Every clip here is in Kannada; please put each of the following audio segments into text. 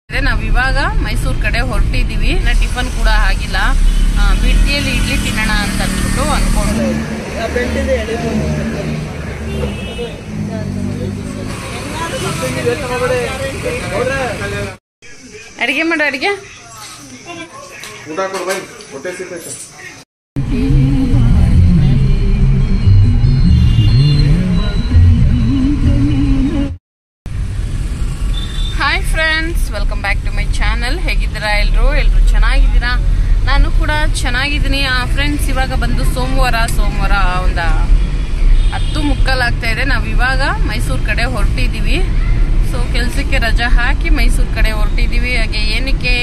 ನಾವು ಇವಾಗ ಮೈಸೂರು ಕಡೆ ಹೊರಟಿದೀವಿ. ಟಿಫನ್ ಕೂಡ ಆಗಿಲ್ಲ. ಬಿಡ್ತಿಯಲ್ಲಿ ಇಡ್ಲಿ ತಿನ್ನೋಣ ಅಂತ ಅಂದ್ಬಿಟ್ಟು ಅನ್ಕೊಂಡು ಅಡಿಗೆ ಮಾಡು. ಅಡಿಗೆ hi friends, welcome back to my channel. ಹೇಗಿದ್ದೀರಾ ಎಲ್ಲರೂ ಚೆನ್ನಾಗಿದ್ದೀರಾ? ನಾನು ಕೂಡ ಚೆನ್ನಾಗಿದ್ದೀನಿ ಫ್ರೆಂಡ್ಸ್. ಇವಾಗ ಬಂದು ಸೋಮವಾರ ಒಂದು 10:15 ಆಗ್ತಾ ಇದೆ. ನಾವು ಇವಾಗ ಮೈಸೂರು ಕಡೆ ಹೊರಟಿದ್ದೀವಿ. ಸೊ ಕೆಲಸಕ್ಕೆ ರಜಾ ಹಾಕಿ ಮೈಸೂರು ಕಡೆ ಹೊರಟಿದ್ದೀವಿ. ಹಾಗೆ ಏನಕ್ಕೆ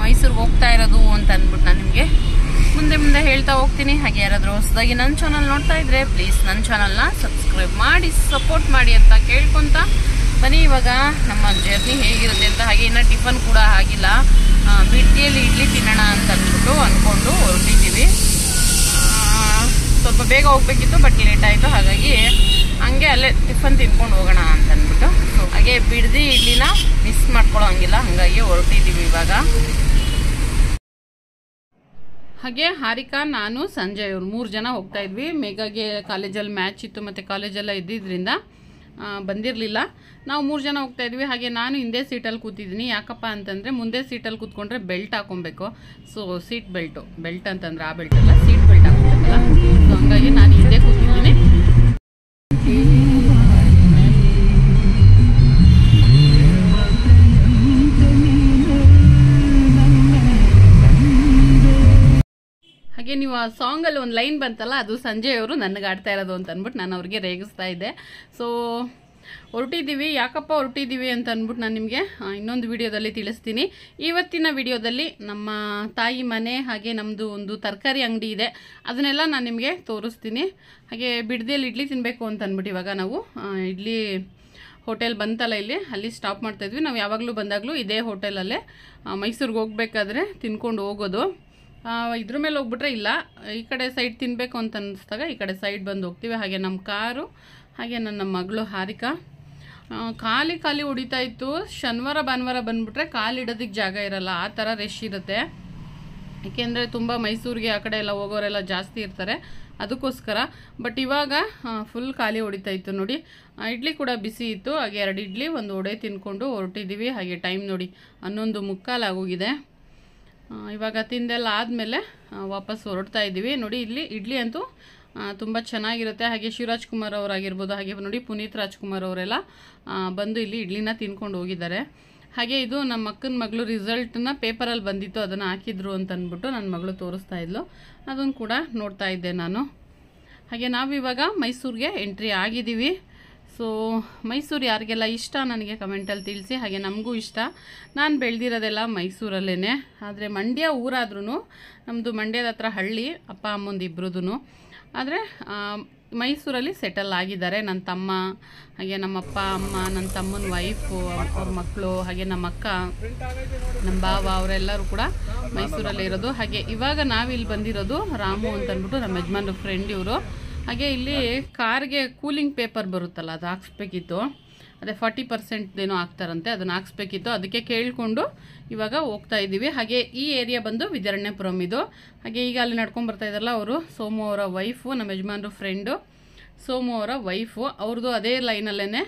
ಮೈಸೂರಿಗೆ ಹೋಗ್ತಾ ಇರೋದು ಅಂತ ಅಂದ್ಬಿಟ್ಟು ನಾನು ನಿಮಗೆ ಮುಂದೆ ಹೇಳ್ತಾ ಹೋಗ್ತೀನಿ. ಹಾಗೆ ಯಾರಾದರೂ ಹೊಸದಾಗಿ ನನ್ನ ಚಾನಲ್ ನೋಡ್ತಾ ಇದ್ರೆ ಪ್ಲೀಸ್ ನನ್ನ ಚಾನಲ್ನ ಸಬ್ಸ್ಕ್ರೈಬ್ ಮಾಡಿ ಸಪೋರ್ಟ್ ಮಾಡಿ ಅಂತ ಕೇಳ್ಕೊಂತ ಬನ್ನಿ. ಇವಾಗ ನಮ್ಮ ಜರ್ನಿ ಹೇಗಿರುತ್ತೆ ಅಂತ. ಹಾಗೆ ಇನ್ನು ಟಿಫನ್ ಕೂಡ ಆಗಿಲ್ಲ. ಬಿಡ್ತಿಯಲ್ಲಿ ಇಡ್ಲಿ ತಿನ್ನೋಣ ಅಂತ ಅಂದ್ಬಿಟ್ಟು ಅಂದ್ಕೊಂಡು ಹೊರಟಿದ್ದೀವಿ. ಸ್ವಲ್ಪ ಬೇಗ ಹೋಗ್ಬೇಕಿತ್ತು, ಬಟ್ ಲೇಟ್ ಆಯಿತು. ಹಾಗಾಗಿ ಹಂಗೆ ಅಲ್ಲೇ ಟಿಫನ್ ತಿನ್ಕೊಂಡು ಹೋಗೋಣ ಅಂತ ಅಂದ್ಬಿಟ್ಟು ಹಾಗೆ ಬಿಡ್ದಿ ಇಡ್ಲಿನ ಮಿಸ್ ಮಾಡ್ಕೊಳ್ಳೋ ಹಂಗಿಲ್ಲ, ಹಾಗಾಗಿ ಹೊರಟಿದ್ದೀವಿ ಇವಾಗ. ಹಾಗೆ ಹಾರಿಕಾ, ನಾನು, ಸಂಜಯ್ ಅವ್ರು 3 ಜನ ಹೋಗ್ತಾ ಇದ್ವಿ. ಮೇಘಾಗೆ ಕಾಲೇಜಲ್ಲಿ ಮ್ಯಾಚ್ ಇತ್ತು ಮತ್ತು ಕಾಲೇಜೆಲ್ಲ ಇದ್ದಿದ್ದರಿಂದ ಬಂದಿರಲಿಲ್ಲ. ನಾವು 3 ಜನ ಹೋಗ್ತಾ ಇದ್ವಿ. ಹಾಗೆ ನಾನು ಹಿಂದೆ ಸೀಟಲ್ಲಿ ಕೂತಿದ್ದೀನಿ. ಯಾಕಪ್ಪ ಅಂತಂದರೆ ಮುಂದೆ ಸೀಟಲ್ಲಿ ಕೂತ್ಕೊಂಡ್ರೆ ಬೆಲ್ಟ್ ಹಾಕೊಬೇಕು. ಸೊ ಸೀಟ್ ಬೆಲ್ಟ್ ಅಂತಂದ್ರೆ ಆ ಬೆಲ್ಟ್ ಅಲ್ಲ, ಸೀಟ್ ಬೆಲ್ಟ್ ಹಾಕೊಬೇಕಲ್ಲ. ಸೊ ಹಂಗಾಗಿ ನಾನು ಹಿಂದೆ ಕೂತಿದ್ದೀನಿ. ಹಾಗೆ ನೀವು ಆ ಸಾಂಗಲ್ಲಿ ಒಂದು ಲೈನ್ ಬಂತಲ್ಲ, ಅದು ಸಂಜಯ್ ಅವರು ನನಗೆ ಆಡ್ತಾ ಇರೋದು ಅಂತ ಅಂದ್ಬಿಟ್ಟು ನಾನು ಅವ್ರಿಗೆ ರೇಗಿಸ್ತಾ ಇದ್ದೆ. ಸೊ ಹೊರಟಿದ್ದೀವಿ. ಯಾಕಪ್ಪ ಹೊರಟಿದ್ದೀವಿ ಅಂತ ಅಂದ್ಬಿಟ್ಟು ನಾನು ನಿಮಗೆ ಇನ್ನೊಂದು ವಿಡಿಯೋದಲ್ಲಿ ತಿಳಿಸ್ತೀನಿ. ಇವತ್ತಿನ ವಿಡಿಯೋದಲ್ಲಿ ನಮ್ಮ ತಾಯಿ ಮನೆ, ಹಾಗೆ ನಮ್ಮದು ಒಂದು ತರಕಾರಿ ಅಂಗಡಿ ಇದೆ, ಅದನ್ನೆಲ್ಲ ನಾನು ನಿಮಗೆ ತೋರಿಸ್ತೀನಿ. ಹಾಗೆ ಬಿಡ್ದಿಯಲ್ಲಿ ಇಡ್ಲಿ ತಿನ್ನಬೇಕು ಅಂತ ಅಂದ್ಬಿಟ್ಟು ಇವಾಗ ನಾವು ಇಡ್ಲಿ ಹೋಟೆಲ್ ಬಂತಲ್ಲ ಇಲ್ಲಿ, ಅಲ್ಲಿ ಸ್ಟಾಪ್ ಮಾಡ್ತಾಯಿದ್ವಿ. ನಾವು ಯಾವಾಗಲೂ ಬಂದಾಗಲೂ ಇದೇ ಹೋಟೆಲಲ್ಲೇ ಮೈಸೂರಿಗೆ ಹೋಗ್ಬೇಕಾದ್ರೆ ತಿನ್ಕೊಂಡು ಹೋಗೋದು. ಇದ್ರ ಮೇಲೆ ಹೋಗ್ಬಿಟ್ರೆ ಇಲ್ಲ, ಈ ಕಡೆ ಸೈಡ್ ತಿನ್ನಬೇಕು ಅಂತ ಅನ್ನಿಸ್ದಾಗ ಈ ಕಡೆ ಸೈಡ್ ಬಂದು ಹೋಗ್ತೀವಿ. ಹಾಗೆ ನಮ್ಮ ಕಾರು, ಹಾಗೆ ನನ್ನ ಮಗಳು ಹಾರಿಕಾ ಖಾಲಿ ಹೊಡಿತಾ ಇತ್ತು. ಶನಿವಾರ ಭಾನುವಾರ ಬಂದುಬಿಟ್ರೆ ಕಾಲಿಡೋದಕ್ಕೆ ಜಾಗ ಇರಲ್ಲ, ಆ ಥರ ರಶ್ ಇರುತ್ತೆ. ಏಕೆಂದರೆ ತುಂಬ ಮೈಸೂರಿಗೆ ಆ ಕಡೆ ಎಲ್ಲ ಹೋಗೋರೆಲ್ಲ ಜಾಸ್ತಿ ಇರ್ತಾರೆ, ಅದಕ್ಕೋಸ್ಕರ. ಬಟ್ ಇವಾಗ ಫುಲ್ ಖಾಲಿ ಹೊಡಿತಾ ಇತ್ತು ನೋಡಿ. ಇಡ್ಲಿ ಕೂಡ ಬಿಸಿ ಇತ್ತು. ಹಾಗೆ 2 ಇಡ್ಲಿ, 1 ವಡೆ ತಿನ್ಕೊಂಡು ಹೊರಟಿದ್ದೀವಿ. ಹಾಗೆ ಟೈಮ್ ನೋಡಿ 11:45 ಆಗೋಗಿದೆ. ಇವಾಗ ತಿಂದೆಲ್ಲ ಆದಮೇಲೆ ವಾಪಸ್ ಹೊರಡ್ತಾ ಇದ್ದೀವಿ. ನೋಡಿ ಇಲ್ಲಿ ಇಡ್ಲಿ ಅಂತೂ ತುಂಬ ಚೆನ್ನಾಗಿರುತ್ತೆ. ಹಾಗೆ ಶಿವರಾಜ್ ಕುಮಾರ್ ಅವರಾಗಿರ್ಬೋದು, ಹಾಗೆ ನೋಡಿ ಪುನೀತ್ ರಾಜ್ಕುಮಾರ್ ಅವರೆಲ್ಲ ಬಂದು ಇಲ್ಲಿ ಇಡ್ಲಿನ ತಿನ್ಕೊಂಡು ಹೋಗಿದ್ದಾರೆ. ಹಾಗೆ ಇದು ನಮ್ಮ ಅಕ್ಕನ ಮಗಳು ರಿಸಲ್ಟನ್ನ ಪೇಪರಲ್ಲಿ ಬಂದಿತ್ತು, ಅದನ್ನು ಹಾಕಿದ್ರು ಅಂತ ಅಂದ್ಬಿಟ್ಟು ನನ್ನ ಮಗಳು ತೋರಿಸ್ತಾ ಇದ್ಲು. ಅದನ್ನು ಕೂಡ ನೋಡ್ತಾ ಇದ್ದೆ ನಾನು. ಹಾಗೆ ನಾವಿವಾಗ ಮೈಸೂರಿಗೆ ಎಂಟ್ರಿ ಆಗಿದ್ದೀವಿ. ಸೊ ಮೈಸೂರು ಯಾರಿಗೆಲ್ಲ ಇಷ್ಟ ನನಗೆ ಕಮೆಂಟಲ್ಲಿ ತಿಳಿಸಿ. ಹಾಗೆ ನಮಗೂ ಇಷ್ಟ. ನಾನು ಬೆಳೆದಿರೋದೆಲ್ಲ ಮೈಸೂರಲ್ಲೇ, ಆದರೆ ಮಂಡ್ಯ ಊರಾದ್ರೂ ನಮ್ಮದು ಮಂಡ್ಯದ ಹತ್ರ ಹಳ್ಳಿ, ಅಪ್ಪ ಅಮ್ಮಂದು ಇಬ್ಬರದೂ. ಆದರೆ ಮೈಸೂರಲ್ಲಿ ಸೆಟಲ್ ಆಗಿದ್ದಾರೆ ನನ್ನ ತಮ್ಮ, ಹಾಗೆ ನಮ್ಮಪ್ಪ ಅಮ್ಮ, ನನ್ನ ತಮ್ಮನ ವೈಫು, ಅವ್ರ ಮಕ್ಕಳು, ಹಾಗೆ ನಮ್ಮ ಅಕ್ಕ, ನಮ್ಮ ಬಾವ, ಅವರೆಲ್ಲರೂ ಕೂಡ ಮೈಸೂರಲ್ಲೇ ಇರೋದು. ಹಾಗೆ ಇವಾಗ ನಾವಿಲ್ಲಿ ಬಂದಿರೋದು ರಾಮು ಅಂತ ಅಂದ್ಬಿಟ್ಟು ನಮ್ಮ ಯಜಮಾನ್ರ ಫ್ರೆಂಡ್ ಇವರು. ಹಾಗೆ ಇಲ್ಲಿ ಕಾರ್ಗೆ ಕೂಲಿಂಗ್ ಪೇಪರ್ ಬರುತ್ತಲ್ಲ, ಅದು ಹಾಕ್ಸ್ಬೇಕಿತ್ತು. ಅದೇ 40% ಏನೋ ಹಾಕ್ತಾರಂತೆ, ಅದನ್ನು ಹಾಕ್ಸ್ಬೇಕಿತ್ತು. ಅದಕ್ಕೆ ಕೇಳಿಕೊಂಡು ಇವಾಗ ಹೋಗ್ತಾ ಇದ್ದೀವಿ. ಹಾಗೆ ಈ ಏರಿಯಾ ಬಂದು ವಿದ್ಯಾರಣ್ಯಪುರಂ ಇದು. ಹಾಗೆ ಈಗ ಅಲ್ಲಿ ನಡ್ಕೊಂಡು ಬರ್ತಾ ಇದ್ದಾರಲ್ಲ ಅವರು ಸೋಮು ಅವರ ವೈಫು, ನಮ್ಮ ಯಜಮಾನ್ರ ಫ್ರೆಂಡು ಸೋಮು ಅವರ ವೈಫು. ಅವ್ರದ್ದು ಅದೇ ಲೈನಲ್ಲೇ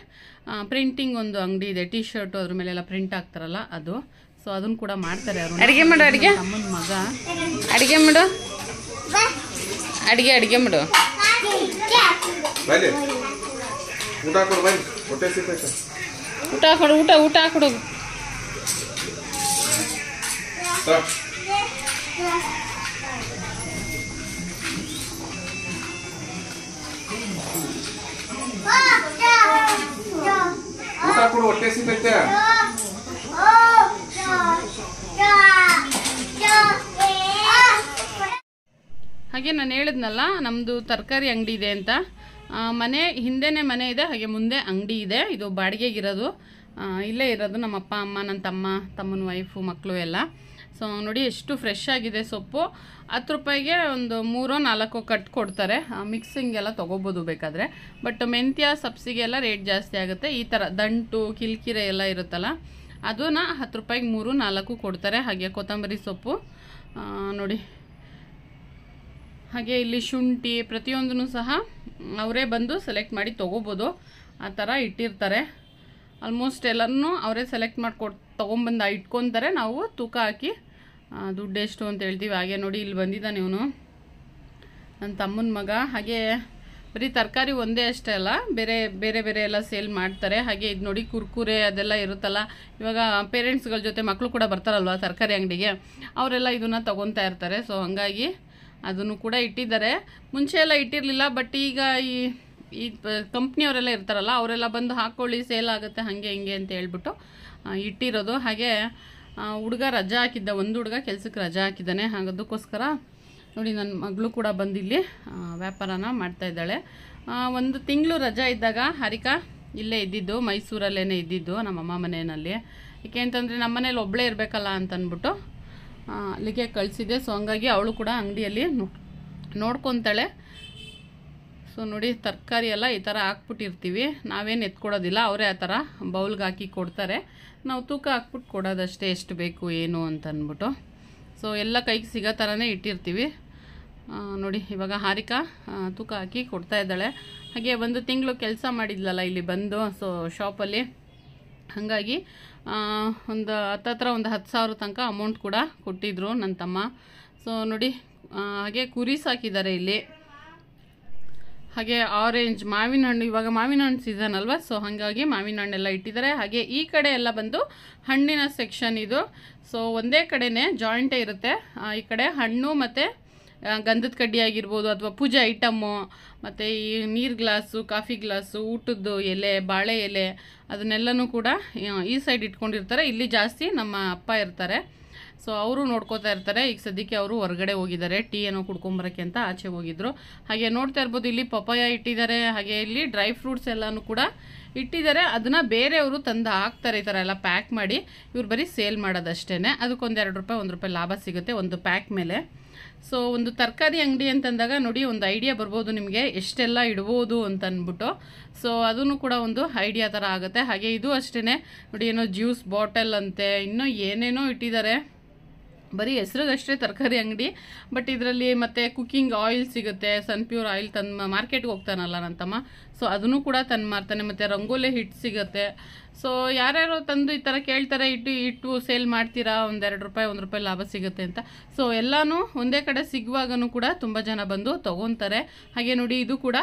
ಪ್ರಿಂಟಿಂಗ್ ಒಂದು ಅಂಗಡಿ ಇದೆ, ಟಿ ಶರ್ಟು ಅದ್ರ ಮೇಲೆಲ್ಲ ಪ್ರಿಂಟ್ ಹಾಕ್ತಾರಲ್ಲ ಅದು. ಸೊ ಅದನ್ನು ಕೂಡ ಮಾಡ್ತಾರೆ ಅವರು. ಅಡುಗೆ ಮಾಡು. ಅಡುಗೆ ಅಮ್ಮನ ಮಗ. ಅಡುಗೆ ಮಾಡು. ಅಡುಗೆ ಮಾಡು. ಊಟ ಹಾಕೊಡು. ಊಟ ಹಾಕೊಡು. ಹೊಟ್ಟೆ ಸಿಗ್ತೈತೆ. ಹಾಗೆ ನಾನು ಹೇಳಿದ್ನಲ್ಲ ನಮ್ಮದು ತರಕಾರಿ ಅಂಗಡಿ ಇದೆ ಅಂತ. ಮನೆ ಹಿಂದೆನೇ ಮನೆ ಇದೆ, ಹಾಗೆ ಮುಂದೆ ಅಂಗಡಿ ಇದೆ. ಇದು ಬಾಡಿಗೆಗಿರೋದು, ಇಲ್ಲೇ ಇರೋದು ನಮ್ಮ ಅಪ್ಪ ಅಮ್ಮ, ನನ್ನ ತಮ್ಮನ ವೈಫು, ಮಕ್ಕಳು ಎಲ್ಲ. ಸೊ ನೋಡಿ ಎಷ್ಟು ಫ್ರೆಶ್ ಆಗಿದೆ ಸೊಪ್ಪು. 10 ರೂಪಾಯಿಗೆ ಒಂದು 3-4 ಕಟ್ ಕೊಡ್ತಾರೆ. ಮಿಕ್ಸಿಂಗ್ ಎಲ್ಲ ತೊಗೋಬೋದು ಬೇಕಾದರೆ. ಬಟ್ ಮೆಂತ್ಯ ಸಬ್ಸಿಗೆ ಎಲ್ಲ ರೇಟ್ ಜಾಸ್ತಿ ಆಗುತ್ತೆ. ಈ ಥರ ದಂಟು ಕಿಲ್ಕಿರೆ ಎಲ್ಲ ಇರುತ್ತಲ್ಲ ಅದನ್ನ 10 ರೂಪಾಯಿಗೆ 3-4 ಕೊಡ್ತಾರೆ. ಹಾಗೆ ಕೊತ್ತಂಬರಿ ಸೊಪ್ಪು ನೋಡಿ, ಹಾಗೆ ಇಲ್ಲಿ ಶುಂಠಿ ಪ್ರತಿಯೊಂದನ್ನು ಸಹ ಅವರೇ ಬಂದು ಸೆಲೆಕ್ಟ್ ಮಾಡಿ ತೊಗೋಬೋದು. ಆ ಥರ ಇಟ್ಟಿರ್ತಾರೆ. ಆಲ್ಮೋಸ್ಟ್ ಎಲ್ಲನೂ ಅವರೇ ಸೆಲೆಕ್ಟ್ ಮಾಡಿಕೊಟ್ಟು ತೊಗೊಂಬಂದು ಇಟ್ಕೊತಾರೆ. ನಾವು ತೂಕ ಹಾಕಿ ದುಡ್ಡು ಎಷ್ಟು ಅಂತ ಹೇಳ್ತೀವಿ. ಹಾಗೆ ನೋಡಿ ಇಲ್ಲಿ ಬಂದಿದ್ದಾನೆ ಇವನು, ನನ್ನ ತಮ್ಮನ ಮಗ. ಹಾಗೆ ಬರೀ ತರಕಾರಿ ಒಂದೇ ಅಷ್ಟೇ ಅಲ್ಲ, ಬೇರೆ ಬೇರೆ ಬೇರೆ ಎಲ್ಲ ಸೇಲ್ ಮಾಡ್ತಾರೆ. ಹಾಗೆ ಇದು ನೋಡಿ ಕುರ್ಕುರೆ ಅದೆಲ್ಲ ಇರುತ್ತಲ್ಲ, ಇವಾಗ ಪೇರೆಂಟ್ಸ್ಗಳ ಜೊತೆ ಮಕ್ಕಳು ಕೂಡ ಬರ್ತಾರಲ್ವ ತರಕಾರಿ ಅಂಗಡಿಗೆ, ಅವರೆಲ್ಲ ಇದನ್ನು ತೊಗೊತಾ ಇರ್ತಾರೆ. ಸೊ ಹಾಗಾಗಿ ಅದನ್ನು ಕೂಡ ಇಟ್ಟಿದ್ದಾರೆ. ಮುಂಚೆ ಎಲ್ಲ ಇಟ್ಟಿರಲಿಲ್ಲ, ಬಟ್ ಈಗ ಈ ಕಂಪ್ನಿಯವರೆಲ್ಲ ಇರ್ತಾರಲ್ಲ, ಅವರೆಲ್ಲ ಬಂದು ಹಾಕ್ಕೊಳ್ಳಿ ಸೇಲ್ ಆಗುತ್ತೆ ಹಾಗೆ ಹಿಂಗೆ ಅಂತ ಹೇಳ್ಬಿಟ್ಟು ಇಟ್ಟಿರೋದು. ಹಾಗೆ ಹುಡುಗ ರಜಾ ಹಾಕಿದ್ದ, ಒಂದು ಹುಡುಗ ಕೆಲಸಕ್ಕೆ ರಜಾ ಹಾಕಿದ್ದಾನೆ. ಅದಕ್ಕೋಸ್ಕರ ನೋಡಿ ನನ್ನ ಮಗಳು ಕೂಡ ಬಂದಿಲ್ಲಿ ವ್ಯಾಪಾರನ ಮಾಡ್ತಾಯಿದ್ದಾಳೆ. 1 ತಿಂಗಳು ರಜಾ ಇದ್ದಾಗ ಹಾರಿಕಾ ಇಲ್ಲೇ ಇದ್ದಿದ್ದು, ಮೈಸೂರಲ್ಲೇ ಇದ್ದಿದ್ದು ನಮ್ಮಮ್ಮ ಮನೆಯಲ್ಲಿ. ಏಕೆ ಅಂತಂದರೆ ನಮ್ಮ ಮನೇಲಿ ಒಬ್ಬಳೇ ಇರಬೇಕಲ್ಲ ಅಂತಂದ್ಬಿಟ್ಟು ಅಲ್ಲಿಗೆ ಕಳಿಸಿದ್ದೆ. ಸೊ ಹಂಗಾಗಿ ಅವಳು ಕೂಡ ಅಂಗಡಿಯಲ್ಲಿ ನೋಡ್ಕೊತಾಳೆ. ಸೊ ನೋಡಿ ತರಕಾರಿ ಎಲ್ಲ ಈ ಥರ ಹಾಕ್ಬಿಟ್ಟಿರ್ತೀವಿ, ನಾವೇನು ಎತ್ಕೊಡೋದಿಲ್ಲ, ಅವರೇ ಆ ಥರ ಬೌಲ್ಗೆ ಹಾಕಿ ಕೊಡ್ತಾರೆ. ನಾವು ತೂಕ ಹಾಕ್ಬಿಟ್ಟು ಕೊಡೋದಷ್ಟೇ ಎಷ್ಟು ಬೇಕು ಏನು ಅಂತಂದ್ಬಿಟ್ಟು. ಸೊ ಎಲ್ಲ ಕೈಗೆ ಸಿಗೋ ಥರನೇ ಇಟ್ಟಿರ್ತೀವಿ. ನೋಡಿ ಇವಾಗ ಹಾರಿಕಾ ತೂಕ ಹಾಕಿ ಕೊಡ್ತಾ ಇದ್ದಾಳೆ. ಹಾಗೆ 1 ತಿಂಗಳು ಕೆಲಸ ಮಾಡಿದ್ಲಲ್ಲ ಇಲ್ಲಿ ಬಂದು ಸೊ ಶಾಪಲ್ಲಿ, ಹಾಗಾಗಿ ಒಂದು ಹತ್ತತ್ರ 10,000 ತನಕ ಅಮೌಂಟ್ ಕೂಡ ಕೊಟ್ಟಿದ್ರು ನನ್ನ ತಮ್ಮ. ಸೊ ನೋಡಿ ಹಾಗೆ ಕುರಿ ಸಾಕಿದ್ದಾರೆ ಇಲ್ಲಿ. ಹಾಗೆ ಆರೆಂಜ್ ಮಾವಿನ ಹಣ್ಣು, ಇವಾಗ ಮಾವಿನ ಹಣ್ಣು ಸೀಸನ್ ಅಲ್ವಾ, ಸೊ ಹಾಗಾಗಿ ಮಾವಿನ ಹಣ್ಣೆಲ್ಲ ಇಟ್ಟಿದ್ದಾರೆ. ಹಾಗೆ ಈ ಕಡೆ ಎಲ್ಲ ಬಂದು ಹಣ್ಣಿನ ಸೆಕ್ಷನ್ ಇದು. ಸೊ ಒಂದೇ ಕಡೆನೇ ಜಾಯಿಂಟೇ ಇರುತ್ತೆ. ಈ ಕಡೆ ಹಣ್ಣು ಮತ್ತು ಗಂಧದ ಕಡ್ಡಿ ಆಗಿರ್ಬೋದು, ಅಥವಾ ಪೂಜೆ ಐಟಮ್ಮು, ಮತ್ತು ಈ ನೀರು ಗ್ಲಾಸು, ಕಾಫಿ ಗ್ಲಾಸು, ಊಟದ್ದು ಎಲೆ, ಬಾಳೆ ಎಲೆ, ಅದನ್ನೆಲ್ಲನೂ ಕೂಡ ಈ ಸೈಡ್ ಇಟ್ಕೊಂಡಿರ್ತಾರೆ. ಇಲ್ಲಿ ಜಾಸ್ತಿ ನಮ್ಮ ಅಪ್ಪ ಇರ್ತಾರೆ. ಸೊ ಅವರು ನೋಡ್ಕೋತಾ ಇರ್ತಾರೆ. ಈಗ ಸದ್ಯಕ್ಕೆ ಅವರು ಹೊರಗಡೆ ಹೋಗಿದ್ದಾರೆ, ಟೀ ಏನೋ ಕುಡ್ಕೊಂಬರೋಕ್ಕೆ ಅಂತ ಆಚೆ ಹೋಗಿದ್ರು. ಹಾಗೆ ನೋಡ್ತಾ ಇರ್ಬೋದು ಇಲ್ಲಿ ಪಪಾಯ ಇಟ್ಟಿದ್ದಾರೆ. ಹಾಗೆ ಇಲ್ಲಿ ಡ್ರೈ ಫ್ರೂಟ್ಸ್ ಎಲ್ಲನೂ ಕೂಡ ಇಟ್ಟಿದ್ದಾರೆ. ಅದನ್ನು ಬೇರೆಯವರು ತಂದು ಹಾಕ್ತಾರೆ ಈ ಥರ ಎಲ್ಲ ಪ್ಯಾಕ್ ಮಾಡಿ. ಇವ್ರು ಬರೀ ಸೇಲ್ ಮಾಡೋದಷ್ಟೇ. ಅದಕ್ಕೊಂದು 2 ರೂಪಾಯಿ 1 ರೂಪಾಯಿ ಲಾಭ ಸಿಗುತ್ತೆ ಒಂದು ಪ್ಯಾಕ್ ಮೇಲೆ. ಸೊ ಒಂದು ತರಕಾರಿ ಅಂಗಡಿ ಅಂತಂದಾಗ ನೋಡಿ ಒಂದು ಐಡಿಯಾ ಬರ್ಬೋದು ನಿಮಗೆ ಎಷ್ಟೆಲ್ಲ ಇಡ್ಬೋದು ಅಂತಂದ್ಬಿಟ್ಟು. ಸೊ ಅದನ್ನು ಕೂಡ ಒಂದು ಐಡಿಯಾ ಥರ ಆಗುತ್ತೆ. ಹಾಗೆ ಇದು ಅಷ್ಟೇ ನೋಡಿ, ಏನೋ ಜ್ಯೂಸ್ ಬಾಟಲ್ ಅಂತೆ, ಇನ್ನೂ ಏನೇನೋ ಇಟ್ಟಿದ್ದಾರೆ. ಬರೀ ಹೆಸ್ರಿಗಷ್ಟೇ ತರಕಾರಿ ಅಂಗಡಿ, ಬಟ್ ಇದರಲ್ಲಿ ಮತ್ತು ಕುಕ್ಕಿಂಗ್ ಆಯಿಲ್ ಸಿಗುತ್ತೆ. ಸನ್ಪ್ಯೂರ್ ಆಯಿಲ್ ತಂದು ಮಾರ್ಕೆಟ್ಗೆ ಹೋಗ್ತಾನಲ್ಲ ನನ್ನ ತಮ್ಮ, ಸೊ ಅದನ್ನು ಕೂಡ ತಂದು ಮಾರ್ತಾನೆ. ಮತ್ತು ರಂಗೋಲಿ ಹಿಟ್ಟು ಸಿಗುತ್ತೆ. ಸೊ ಯಾರ್ಯಾರೋ ತಂದು ಈ ಥರ ಕೇಳ್ತಾರೆ, ಇಟ್ಟು ಸೇಲ್ ಮಾಡ್ತೀರಾ, ಒಂದು 2 ರೂಪಾಯಿ 1 ರೂಪಾಯಿ ಲಾಭ ಸಿಗುತ್ತೆ ಅಂತ. ಸೊ ಎಲ್ಲನೂ ಒಂದೇ ಕಡೆ ಸಿಗುವಾಗನೂ ಕೂಡ ತುಂಬ ಜನ ಬಂದು ತೊಗೊತಾರೆ. ಹಾಗೆ ನೋಡಿ ಇದು ಕೂಡ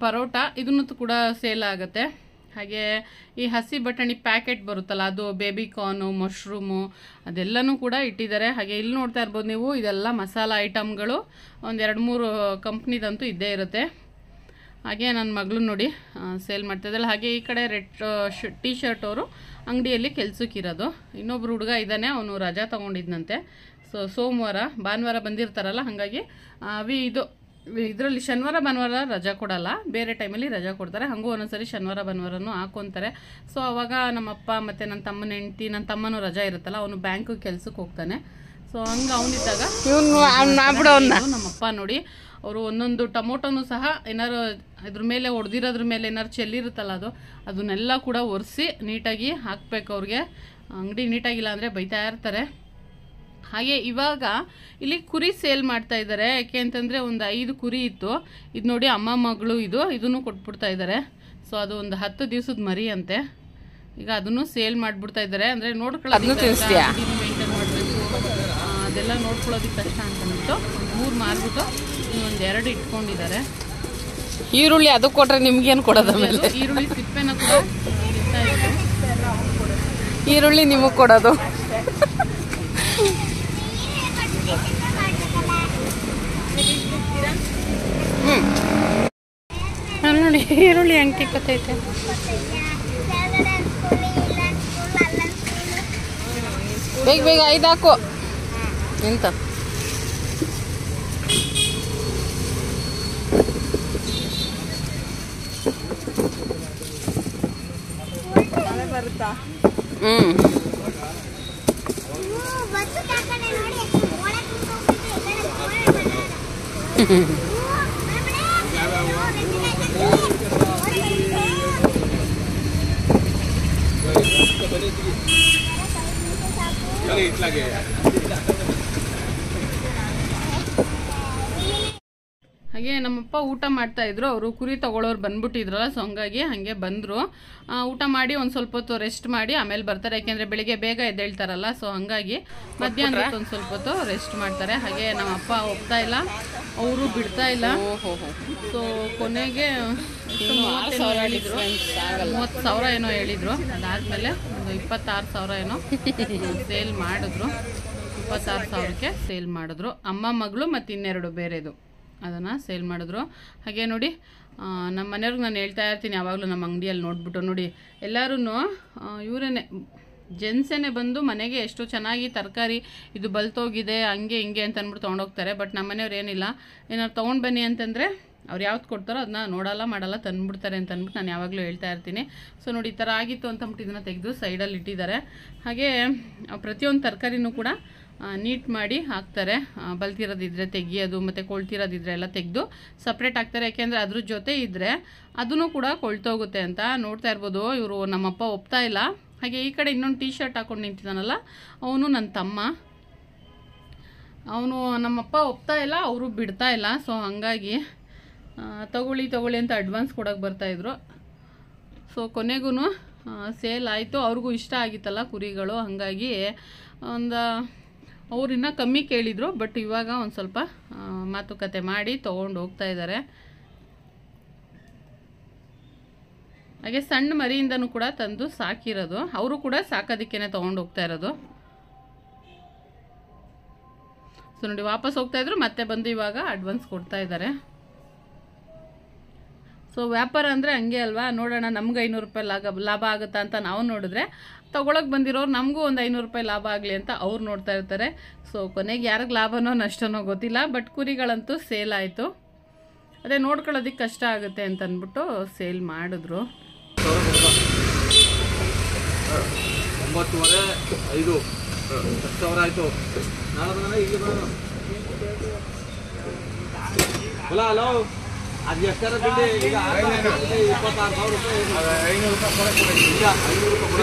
ಪರೋಟ, ಇದನ್ನು ಕೂಡ ಸೇಲ್ ಆಗುತ್ತೆ. ಹಾಗೆ ಈ ಹಸಿ ಬಟಾಣಿ ಪ್ಯಾಕೆಟ್ ಬರುತ್ತಲ್ಲ, ಅದು ಬೇಬಿ ಕಾರ್ನು, ಮಶ್ರೂಮು, ಅದೆಲ್ಲನೂ ಕೂಡ ಇಟ್ಟಿದ್ದಾರೆ. ಹಾಗೆ ಇಲ್ಲಿ ನೋಡ್ತಾ ಇರ್ಬೋದು ನೀವು, ಇದೆಲ್ಲ ಮಸಾಲ ಐಟಮ್ಗಳು. ಒಂದು 2-3 ಕಂಪ್ನಿದಂತೂ ಇದ್ದೇ ಇರುತ್ತೆ. ಹಾಗೆ ನನ್ನ ಮಗಳು ನೋಡಿ ಸೇಲ್ ಮಾಡ್ತಾಯಿದ್ದಾಳೆ. ಹಾಗೆ ಈ ಕಡೆ ರೆಡ್ ಟೀ ಶರ್ಟ್ ಅವರು ಅಂಗಡಿಯಲ್ಲಿ ಕೆಲಸಕ್ಕಿರೋದು. ಇನ್ನೊಬ್ರು ಹುಡುಗ ಇದ್ದಾನೆ, ಅವನು ರಜಾ ತೊಗೊಂಡಿದ್ದಂತೆ. ಸೊ ಸೋಮವಾರ ಭಾನುವಾರ ಬಂದಿರ್ತಾರಲ್ಲ, ಹಾಗಾಗಿ ಇದರಲ್ಲಿ ಶನಿವಾರ ಭಾನುವಾರ ರಜಾ ಕೊಡಲ್ಲ, ಬೇರೆ ಟೈಮಲ್ಲಿ ರಜಾ ಕೊಡ್ತಾರೆ. ಹಾಗೂ ಒಂದೊಂದ್ಸರಿ ಶನಿವಾರ ಭಾನುವಾರನೂ ಹಾಕ್ಕೊತಾರೆ. ಸೊ ಅವಾಗ ನಮ್ಮಪ್ಪ ಮತ್ತು ನನ್ನ ತಮ್ಮನ ಹೆಂಡ್ತಿ, ನನ್ನ ತಮ್ಮನೂ ರಜಾ ಇರುತ್ತಲ್ಲ, ಅವನು ಬ್ಯಾಂಕ್ ಕೆಲಸಕ್ಕೆ ಹೋಗ್ತಾನೆ. ಸೊ ಹಂಗೆ ಅವನಿದ್ದಾಗ ನಮ್ಮಪ್ಪ ನೋಡಿ ಅವರು ಒಂದೊಂದು ಟೊಮೊಟೊನೂ ಸಹ ಏನಾರು ಇದ್ರ ಮೇಲೆ ಹೊಡೆದಿರೋದ್ರ ಮೇಲೆ ಏನಾರು ಚೆಲ್ಲಿರುತ್ತಲ್ಲ, ಅದನ್ನೆಲ್ಲ ಕೂಡ ಒರೆಸಿ ನೀಟಾಗಿ ಹಾಕ್ಬೇಕು ಅವ್ರಿಗೆ. ಅಂಗಡಿ ನೀಟಾಗಿಲ್ಲ ಅಂದರೆ ಬೈತಾ ಇರ್ತಾರೆ. ಹಾಗೆ ಇವಾಗ ಇಲ್ಲಿ ಕುರಿ ಸೇಲ್ ಮಾಡ್ತಾ ಇದ್ದಾರೆ. ಯಾಕೆ ಅಂತಂದರೆ ಒಂದು 5 ಕುರಿ ಇತ್ತು. ಇದು ನೋಡಿ ಅಮ್ಮ ಮಗಳು ಇದನ್ನು ಕೊಟ್ಬಿಡ್ತಾ ಇದ್ದಾರೆ. ಸೊ ಅದು ಒಂದು 10 ದಿವಸದ ಮರಿ ಅಂತೆ. ಈಗ ಅದನ್ನು ಸೇಲ್ ಮಾಡಿಬಿಡ್ತಾ ಇದ್ದಾರೆ. ಅಂದರೆ ನೋಡ್ಕೊಳ್ಳೋದು ಮೇಂಟೈನ್ ಮಾಡಬೇಕು, ಅದೆಲ್ಲ ನೋಡ್ಕೊಳ್ಳೋದಕ್ಕೆ ಕಷ್ಟ ಅಂತಂದ್ಬಿಟ್ಟು 3 ಮಾರ್ಬಿಟ್ಟು ಒಂದು 2 ಇಟ್ಕೊಂಡಿದ್ದಾರೆ. ಈರುಳ್ಳಿ ಅದು ಕೊಟ್ರೆ ನಿಮ್ಗೇನು ಕೊಡೋದು? ಆಮೇಲೆ ಈರುಳ್ಳಿ ಸಿಪ್ಪೆನ ಕೂಡ ತಿಂತಾ ಇದ್ದಾರೆ. ಈರುಳ್ಳಿ ನಿಮಗೆ ಕೊಡೋದು. ನೋಡಿ ಈರುಳ್ಳಿ ಹೆಂಗೆ ತಿಕ್ಕತ್ತೈತೆ. ಬೇಗ ಬೇಗ 5 ಹಾಕು ಎಂತ. ಬರುತ್ತಾ? ಹಾಗೆ ನಮ್ಮಪ್ಪ ಊಟ ಮಾಡ್ತಾ ಇದ್ರು. ಅವರು ಕುರಿ ತಗೊಳ್ಳೋರು ಬಂದ್ಬಿಟ್ಟಿದ್ರಲ್ಲ, ಸೊ ಹಂಗಾಗಿ ಹಾಗೆ ಬಂದರು. ಊಟ ಮಾಡಿ ಒಂದು ಸ್ವಲ್ಪ ಹೊತ್ತು ರೆಸ್ಟ್ ಮಾಡಿ ಆಮೇಲೆ ಬರ್ತಾರೆ. ಯಾಕೆಂದರೆ ಬೆಳಿಗ್ಗೆ ಬೇಗ ಎದ್ದೇಳ್ತಾರಲ್ಲ, ಸೊ ಹಂಗಾಗಿ ಮಧ್ಯಾಹ್ನಕ್ಕೆ ಒಂದು ಸ್ವಲ್ಪ ಹೊತ್ತು ರೆಸ್ಟ್ ಮಾಡ್ತಾರೆ. ಹಾಗೆ ನಮ್ಮಪ್ಪ ಹೋಗ್ತಾ ಇಲ್ಲ, ಅವರು ಬಿಡ್ತಾ ಇಲ್ಲ. ಸೊ ಕೊನೆಗೆ 30,000 ಏನೋ ಹೇಳಿದ್ರು. ಅದಾದಮೇಲೆ ಒಂದು 26,000 ಏನೋ ಸೇಲ್ ಮಾಡಿದ್ರು. 26,000ಕ್ಕೆ ಸೇಲ್ ಮಾಡಿದ್ರು. ಅಮ್ಮ ಮಗಳು ಮತ್ತು ಇನ್ನೆರಡು ಬೇರೆದು ಅದನ್ನು ಸೇಲ್ ಮಾಡಿದ್ರು. ಹಾಗೆ ನೋಡಿ, ನಮ್ಮ ಮನೆಯವ್ರಿಗೆ ನಾನು ಹೇಳ್ತಾ ಇರ್ತೀನಿ ಯಾವಾಗಲೂ ನಮ್ಮ ಅಂಗಡಿಯಲ್ಲಿ ನೋಡ್ಬಿಟ್ಟು, ನೋಡಿ ಎಲ್ಲರೂ ಇವರೇನೆ ಜೆನ್ಸೇನೆ ಬಂದು ಮನೆಗೆ ಎಷ್ಟು ಚೆನ್ನಾಗಿ ತರಕಾರಿ ಇದು ಬಲ್ತೋಗಿದೆ ಹಂಗೆ ಹಿಂಗೆ ಅಂತ ಅಂದ್ಬಿಟ್ಟು ತೊಗೊಂಡೋಗ್ತಾರೆ. ಬಟ್ ನಮ್ಮ ಮನೆಯವ್ರು ಏನಿಲ್ಲ, ಏನಾದ್ರು ತೊಗೊಂಡು ಬನ್ನಿ ಅಂತಂದರೆ ಅವ್ರು ಯಾವ್ದು ಕೊಡ್ತಾರೋ ಅದನ್ನ ನೋಡಲ್ಲ ಮಾಡಲ್ಲ ತಂದುಬಿಡ್ತಾರೆ ಅಂತ ಅಂದ್ಬಿಟ್ಟು ನಾನು ಯಾವಾಗಲೂ ಹೇಳ್ತಾ ಇರ್ತೀನಿ. ಸೊ ನೋಡಿ, ಈ ಥರ ಆಗಿತ್ತು ಅಂತಂದ್ಬಿಟ್ಟು ಇದನ್ನು ತೆಗೆದು ಸೈಡಲ್ಲಿ ಇಟ್ಟಿದ್ದಾರೆ. ಹಾಗೆ ಪ್ರತಿಯೊಂದು ತರಕಾರಿನೂ ಕೂಡ ನೀಟ್ ಮಾಡಿ ಹಾಕ್ತಾರೆ. ಬಲ್ತಿರೋದಿದ್ರೆ ತೆಗಿಯೋದು ಮತ್ತು ಕೊಳ್ತಿರೋದಿದ್ರೆ ಎಲ್ಲ ತೆಗೆದು ಸಪ್ರೇಟ್ ಹಾಕ್ತಾರೆ. ಯಾಕೆಂದರೆ ಅದ್ರ ಜೊತೆ ಇದ್ದರೆ ಅದೂ ಕೂಡ ಕೊಳ್ತೋಗುತ್ತೆ ಅಂತ. ನೋಡ್ತಾ ಇರ್ಬೋದು, ಇವರು ನಮ್ಮಪ್ಪ ಒಪ್ತಾ ಇಲ್ಲ. ಹಾಗೆ ಈ ಕಡೆ ಇನ್ನೊಂದು ಟೀ ಶರ್ಟ್ ಹಾಕ್ಕೊಂಡು ನಿಂತಿದ್ದಾನಲ್ಲ, ಅವನು ನನ್ನ ತಮ್ಮ. ಅವನು ನಮ್ಮಪ್ಪ ಒಪ್ತಾ ಇಲ್ಲ, ಅವರು ಬಿಡ್ತಾ ಇಲ್ಲ. ಸೊ ಹಾಗಾಗಿ ತಗೊಳ್ಳಿ ಅಂತ ಅಡ್ವಾನ್ಸ್ ಕೊಡೋಕೆ ಬರ್ತಾಯಿದ್ರು. ಸೊ ಕೊನೆಗೂ ಸೇಲ್ ಆಯಿತು. ಅವ್ರಿಗೂ ಇಷ್ಟ ಆಗಿತ್ತಲ್ಲ ಕುರಿಗಳು, ಹಾಗಾಗಿ ಅವ್ರಿನ್ನ ಕಮ್ಮಿ ಕೇಳಿದರು. ಬಟ್ ಇವಾಗ ಒಂದು ಸ್ವಲ್ಪ ಮಾತುಕತೆ ಮಾಡಿ ತೊಗೊಂಡು ಹೋಗ್ತಾ ಇದ್ದಾರೆ. ಹಾಗೆ ಸಣ್ಣ ಮರಿಯಿಂದನೂ ಕೂಡ ತಂದು ಸಾಕಿರೋದು, ಅವರು ಕೂಡ ಸಾಕೋದಕ್ಕೇ ತೊಗೊಂಡು ಹೋಗ್ತಾ ಇರೋದು. ಸೊ ನೋಡಿ, ವಾಪಸ್ ಹೋಗ್ತಾ ಇದ್ರು, ಮತ್ತೆ ಬಂದು ಇವಾಗ ಅಡ್ವಾನ್ಸ್ ಕೊಡ್ತಾ ಇದ್ದಾರೆ. ಸೊ ವ್ಯಾಪಾರ ಅಂದರೆ ಹಂಗೆ ಅಲ್ವಾ, ನೋಡೋಣ ನಮ್ಗೆ 500 ರೂಪಾಯಿ ಲಾಭ ಆಗುತ್ತಾ ಅಂತ ನಾವು ನೋಡಿದ್ರೆ, ತೊಗೊಳಕ್ಕೆ ಬಂದಿರೋರು ನಮಗೂ ಒಂದು 500 ರೂಪಾಯಿ ಲಾಭ ಆಗಲಿ ಅಂತ ಅವ್ರು ನೋಡ್ತಾ ಇರ್ತಾರೆ. ಸೊ ಕೊನೆಗೆ ಯಾರಿಗೆ ಲಾಭನೋ ನಷ್ಟನೋ ಗೊತ್ತಿಲ್ಲ, ಬಟ್ ಕುರಿಗಳಂತೂ ಸೇಲ್ ಆಯಿತು. ಅದೇ ನೋಡ್ಕೊಳ್ಳೋದಕ್ಕೆ ಕಷ್ಟ ಆಗುತ್ತೆ ಅಂತ ಅಂದ್ಬಿಟ್ಟು ಸೇಲ್ ಮಾಡಿದ್ರು. 9,500 10,000 ಆಯಿತು. ಹಲೋ ಅದು ಎಷ್ಟಾರ ಬಿಡಿ, ಈಗ 26,000 ರೂಪಾಯಿ. 500 ರೂಪಾಯಿ ಇಲ್ಲ, 500 ರೂಪಾಯಿ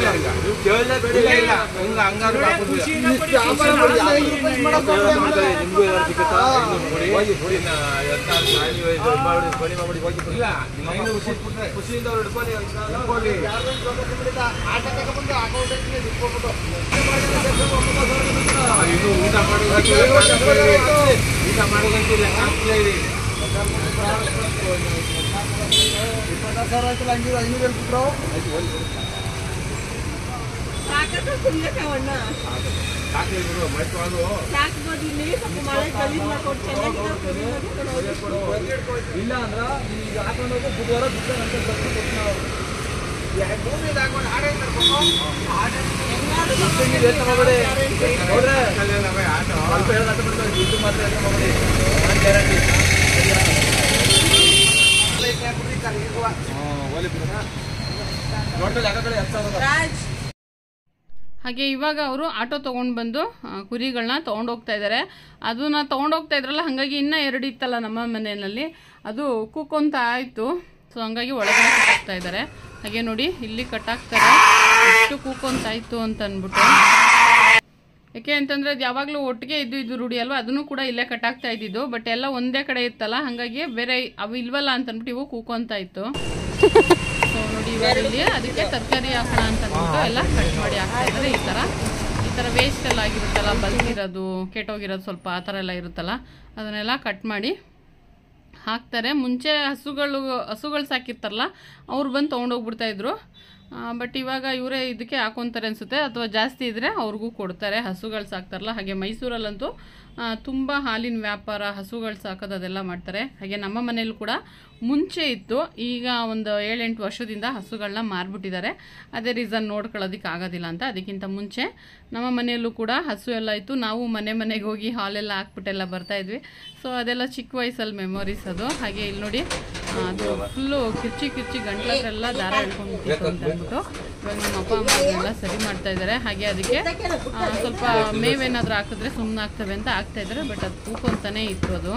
ನೀವು ಕೇಳಲೇಬೇಡಿ. ಹಂಗಾರು ನಿಮಗೂ ಯಾರು ಸಿಗುತ್ತಾ? ಖುಷಿಯಿಂದ ಅವ್ರು ಹಿಡ್ಕೊಳ್ಳಿ. ಇನ್ನು ಊಟ ಮಾಡೋದಂತಿಲ್ಲ, ಹಾಕ್ಲೇ ಇರಿ. 26,000 ಆಯ್ತಲ್ಲ, 500 ಹೇಳ್ಬಿಟ್ರು. ಇಲ್ಲ ಅಂದ್ರ ಈಗ ಹಾಕೊಂಡೋಗಿ ಬುಧವಾರ ಹಾಗೆ ಇವಾಗ ಅವರು ಆಟೋ ತೊಗೊಂಡು ಬಂದು ಕುರಿಗಳನ್ನ ತೊಗೊಂಡೋಗ್ತಾ ಇದ್ದಾರೆ. ಅದನ್ನ ತೊಗೊಂಡೋಗ್ತಾ ಇದ್ರಲ್ಲ, ಹಾಗಾಗಿ ಇನ್ನೂ 2 ಇತ್ತಲ್ಲ ನಮ್ಮ ಮನೆಯಲ್ಲಿ, ಅದು ಕೂಕೊಂತ ಆಯಿತು. ಸೊ ಹಂಗಾಗಿ ಒಳಗಡೆ ಕಟ್ಟಾಕ್ತಾ ಇದ್ದಾರೆ. ಹಾಗೆ ನೋಡಿ, ಇಲ್ಲಿ ಕಟ್ಟಾಕ್ತಾರೆ, ಎಷ್ಟು ಕೂಕೊಂತಾಯಿತು ಅಂತ ಅಂದ್ಬಿಟ್ಟು. ಯಾಕೆ ಅಂತಂದರೆ ಅದು ಯಾವಾಗಲೂ ಒಟ್ಟಿಗೆ ಇದು ರೂಢಿ ಅಲ್ವಾ, ಅದನ್ನು ಕೂಡ ಇಲ್ಲೇ ಕಟ್ಟಾಕ್ತಾ ಇದ್ದಿದ್ದು. ಬಟ್ ಎಲ್ಲ ಒಂದೇ ಕಡೆ ಇತ್ತಲ್ಲ, ಹಾಗಾಗಿ ಬೇರೆ ಅವು ಇಲ್ವಲ್ಲ ಅಂತಂದ್ಬಿಟ್ಟು ಇವು ಕೂಕೊಂತ ಇತ್ತು. ಸೊ ನೋಡಿ, ಇವಾಗ ಇಲ್ಲಿ ಅದಕ್ಕೆ ತರಕಾರಿ ಹಾಕೋಣ ಅಂತ ಅಂದ್ಬಿಟ್ಟು ಎಲ್ಲ ಕಟ್ ಮಾಡಿ ಹಾಕ್ತಾ ಇದ್ದಾರೆ. ಈ ಥರ ವೇಸ್ಟ್ ಎಲ್ಲ ಆಗಿರುತ್ತಲ್ಲ, ಬಲ್ತಿರೋದು, ಕೆಟ್ಟೋಗಿರೋದು ಸ್ವಲ್ಪ ಆ ಥರ ಎಲ್ಲ ಇರುತ್ತಲ್ಲ, ಅದನ್ನೆಲ್ಲ ಕಟ್ ಮಾಡಿ ಹಾಕ್ತಾರೆ. ಮುಂಚೆ ಹಸುಗಳು ಸಾಕಿರ್ತಾರಲ್ಲ, ಅವ್ರು ಬಂದು ತೊಗೊಂಡೋಗ್ಬಿಡ್ತಾಯಿದ್ರು. ಬಟ್ ಇವಾಗ ಇವರೇ ಇದಕ್ಕೆ ಹಾಕೊತಾರೆ ಅನಿಸುತ್ತೆ, ಅಥವಾ ಜಾಸ್ತಿ ಇದ್ದರೆ ಅವ್ರಿಗೂ ಕೊಡ್ತಾರೆ. ಹಸುಗಳು ಸಾಕ್ತಾರಲ್ಲ, ಹಾಗೆ ಮೈಸೂರಲ್ಲಂತೂ ತುಂಬ ಹಾಲಿನ ವ್ಯಾಪಾರ, ಹಸುಗಳು ಸಾಕೋದು ಅದೆಲ್ಲ ಮಾಡ್ತಾರೆ. ಹಾಗೆ ನಮ್ಮ ಮನೇಲೂ ಕೂಡ ಮುಂಚೆ ಇತ್ತು, ಈಗ ಒಂದು 7-8 ವರ್ಷದಿಂದ ಹಸುಗಳನ್ನ ಮಾರ್ಬಿಟ್ಟಿದ್ದಾರೆ. ಅದೇ ರೀಸನ್ ನೋಡ್ಕೊಳ್ಳೋದಕ್ಕೆ ಆಗೋದಿಲ್ಲ ಅಂತ. ಅದಕ್ಕಿಂತ ಮುಂಚೆ ನಮ್ಮ ಮನೆಯಲ್ಲೂ ಕೂಡ ಹಸು ಎಲ್ಲ ಇತ್ತು. ನಾವು ಮನೆಗೆ ಹೋಗಿ ಹಾಲೆಲ್ಲ ಹಾಕ್ಬಿಟ್ಟೆಲ್ಲ ಬರ್ತಾಯಿದ್ವಿ. ಸೊ ಅದೆಲ್ಲ ಚಿಕ್ಕ ವಯಸ್ಸಲ್ಲಿ ಮೆಮೊರೀಸ್ ಅದು. ಹಾಗೆ ಇಲ್ಲಿ ನೋಡಿ, ಅದು ಫುಲ್ಲು ಕಿರ್ಚಿ ಗಂಟ್ಲಲ್ಲೆಲ್ಲ ದಾರ ಹಿಡ್ಕೊಂಡ್ಬಿಟ್ಟಿತ್ತು ಅಂತ ಅಂದ್ಬಿಟ್ಟು ಇವಾಗ ನಮ್ಮ ಅಪ್ಪ ಅಮ್ಮ ಎಲ್ಲ ಸರಿ ಮಾಡ್ತಾ ಇದ್ದಾರೆ. ಹಾಗೆ ಅದಕ್ಕೆ ಸ್ವಲ್ಪ ಮೇವೇನಾದರೂ ಹಾಕಿದ್ರೆ ಸುಮ್ಮನೆ ಆಗ್ತವೆ ಅಂತ ಹಾಕ್ತಾ ಇದ್ದಾರೆ. ಬಟ್ ಅದು ಕೂಕೊಂತಾನೆ ಇತ್ತು ಅದು.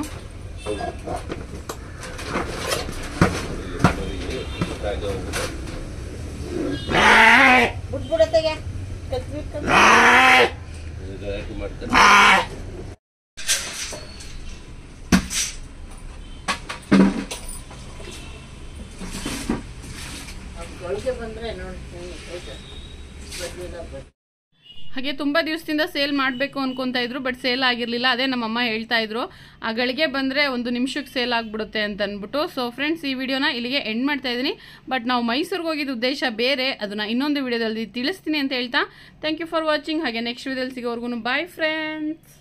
ಹಾಗೆ ತುಂಬ ದಿವಸದಿಂದ ಸೇಲ್ ಮಾಡಬೇಕು ಅನ್ಕೊತಾ ಇದ್ರು, ಬಟ್ ಸೇಲ್ ಆಗಿರಲಿಲ್ಲ. ಅದೇ ನಮ್ಮಮ್ಮ ಹೇಳ್ತಾ ಇದ್ರು, ಆ ಗಳಿಗೆ ಬಂದರೆ 1 ನಿಮಿಷಕ್ಕೆ ಸೇಲ್ ಆಗಿಬಿಡುತ್ತೆ ಅಂತ ಅಂದ್ಬಿಟ್ಟು. ಸೊ ಫ್ರೆಂಡ್ಸ್, ಈ ವಿಡಿಯೋನ ಇಲ್ಲಿಗೆ ಎಂಡ್ ಮಾಡ್ತಾ ಇದ್ದೀನಿ. ಬಟ್ ನಾವು ಮೈಸೂರಿಗೆ ಹೋಗಿದ್ದ ಉದ್ದೇಶ ಬೇರೆ, ಅದನ್ನು ಇನ್ನೊಂದು ವಿಡಿಯೋದಲ್ಲಿ ತಿಳಿಸ್ತೀನಿ ಅಂತ ಹೇಳ್ತಾ ಥ್ಯಾಂಕ್ ಯು ಫಾರ್ ವಾಚಿಂಗ್. ಹಾಗೆ ನೆಕ್ಸ್ಟ್ ವಿಡಿಯೋದಲ್ಲಿ ಸಿಗೋವರೆಗೂ ಬಾಯ್ ಫ್ರೆಂಡ್ಸ್.